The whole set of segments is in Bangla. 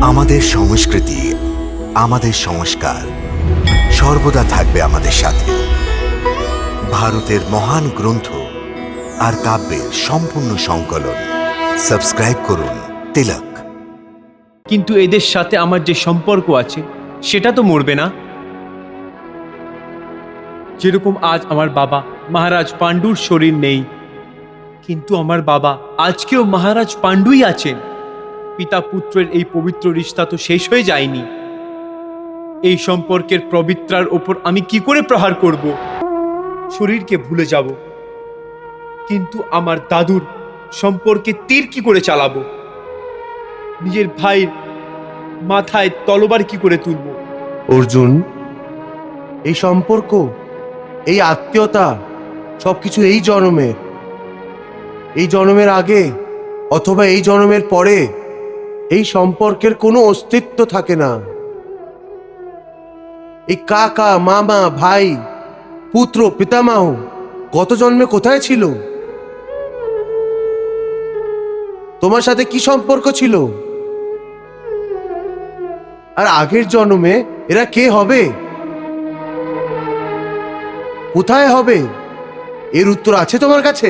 আমাদের সংস্কৃতি, আমাদের সংস্কার সর্বদা থাকবে আমাদের সাথে। ভারতের মহান গ্রন্থ আর কাব্যের সম্পূর্ণ সংকলন। সাবস্ক্রাইব করুন তিলক। কিন্তু এদের সাথে আমার যে সম্পর্ক আছে সেটা তো মরবে না। যেরকম আজ আমার বাবা মহারাজ পাণ্ডুর শরীর নেই, কিন্তু আমার বাবা আজকেও মহারাজ পাণ্ডুই আছেন। পিতা পুত্রের এই পবিত্র রিশতা তো শেষ হয়ে যায়নি। এই সম্পর্কের পবিত্রার ওপর আমি কি করে প্রহার করব? শরীরকে ভুলে যাব, কিন্তু আমার দাদুর সম্পর্কে তীর কি করে চালাবো? নিজের ভাইয়ের মাথায় তলোয়ার কি করে তুলব? অর্জুন, এই সম্পর্ক, এই আত্মীয়তা সবকিছু এই জন্মের আগে অথবা এই জন্মের পরে এই সম্পর্কের কোনো অস্তিত্ব থাকে না। এই কাকা, মামা, ভাই, পুত্র, পিতামহ গত জন্মে কোথায় ছিল? তোমার সাথে কি সম্পর্ক ছিল? আর আগের জন্মে এরা কে হবে, কোথায় হবে? এর উত্তর আছে তোমার কাছে?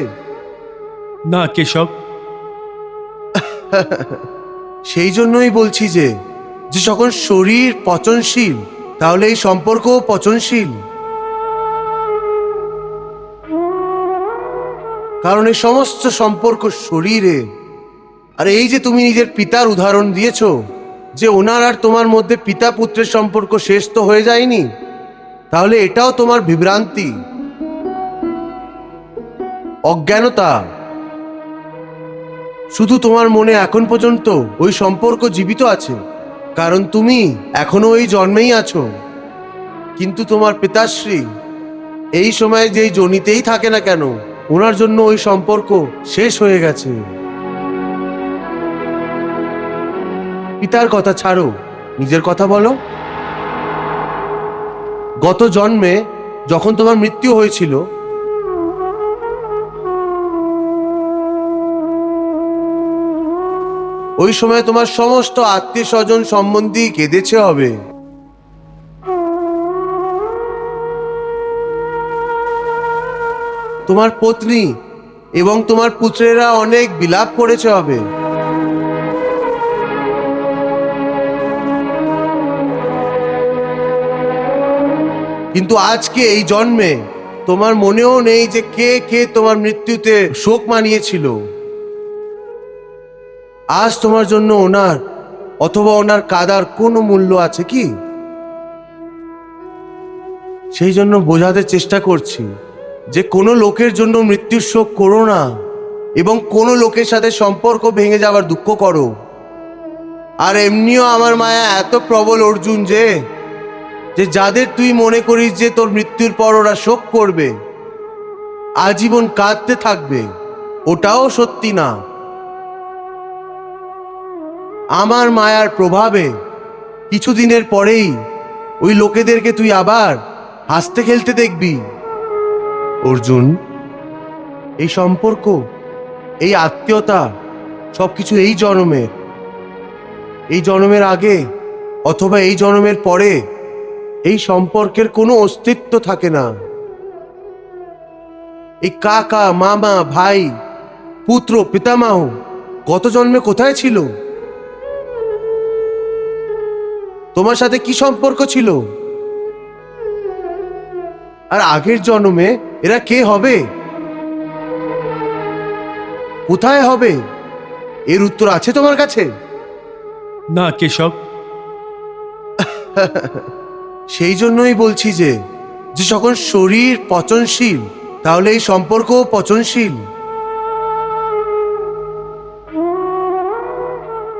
না কেশব। সেই জন্যই বলছি যে যখন শরীর পচনশীল, তাহলে এই সম্পর্কও পচনশীল। কারণ এই সমস্ত সম্পর্ক শরীরে। আর এই যে তুমি নিজের পিতার উদাহরণ দিয়েছো, যে ওনার আর তোমার মধ্যে পিতা পুত্রের সম্পর্ক শেষ তো হয়ে যায়নি, তাহলে এটাও তোমার বিভ্রান্তি, অজ্ঞানতা। শুধু তোমার মনে এখন পর্যন্ত ওই সম্পর্ক জীবিত আছে, কারণ তুমি এখনো ওই জন্মেই আছো। কিন্তু তোমার পিতাশ্রী এই সময় যেই জনিতেই থাকে না কেন, ওনার জন্য ওই সম্পর্ক শেষ হয়ে গেছে। পিতার কথা ছাড়ো, নিজের কথা বলো। গত জন্মে যখন তোমার মৃত্যু হয়েছিল, ওই সময় তোমার সমস্ত আত্মীয় স্বজন সম্বন্ধী কেঁদেছে হবে। তোমার পত্নী এবং তোমার পুত্রেরা অনেক বিলাপ করেছে হবে। কিন্তু আজকে এই জন্মে তোমার মনেও নেই যে কে কে তোমার মৃত্যুতে শোক মানিয়েছিল। আজ তোমার জন্য ওনার অথবা ওনার কাদার কোনো মূল্য আছে কি? সেই জন্য বোঝাতে চেষ্টা করছি যে কোনো লোকের জন্য মৃত্যুর শোক করো না, এবং কোনো লোকের সাথে সম্পর্ক ভেঙে যাওয়ার দুঃখ করো। আর এমনিও আমার মায়া এত প্রবল অর্জুন যে যাদের তুই মনে করিস যে তোর মৃত্যুর পর ওরা শোক করবে, আজীবন কাঁদতে থাকবে, ওটাও সত্যি না। আমার মায়ার প্রভাবে কিছুদিনের পরেই ওই লোকেদেরকে তুই আবার হাসতে খেলতে দেখবি। অর্জুন, এই সম্পর্ক, এই আত্মীয়তা সবকিছু এই জন্মের আগে অথবা এই জন্মের পরে এই সম্পর্কের কোনো অস্তিত্ব থাকে না। এই কাকা, মামা, ভাই, পুত্র, পিতামহ গত জন্মে কোথায় ছিল? তোমার সাথে কি সম্পর্ক ছিল? আর আগের জন্মে এরা কে হবে, কোথায় হবে? এর উত্তর আছে তোমার কাছে? না কেশব। সেই জন্যই বলছি যে যখন শরীর পচনশীল, তাহলে এই সম্পর্কও পচনশীল।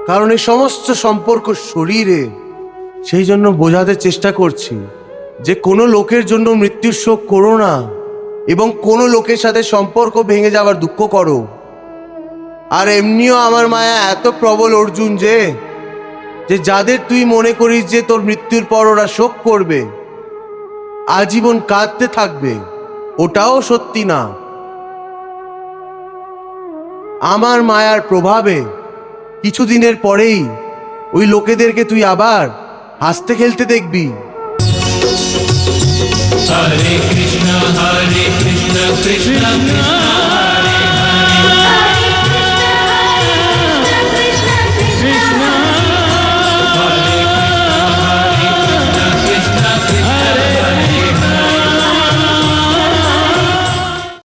কারণ এই সমস্ত সম্পর্ক শরীরে। সেই জন্য বোঝাতে চেষ্টা করছি যে কোনো লোকের জন্য মৃত্যুর শোক করো না, এবং কোনো লোকের সাথে সম্পর্ক ভেঙে যাওয়ার দুঃখ করো। আর এমনিও আমার মায়া এত প্রবল অর্জুন যে যাদের তুই মনে করিস যে তোর মৃত্যুর পর ওরা শোক করবে, আজীবন কাঁদতে থাকবে, ওটাও সত্যি না। আমার মায়ার প্রভাবে কিছুদিনের পরেই ওই লোকেদেরকে তুই আবার হাসতে খেলতে দেখবি। Hare Krishna, Krishna Krishna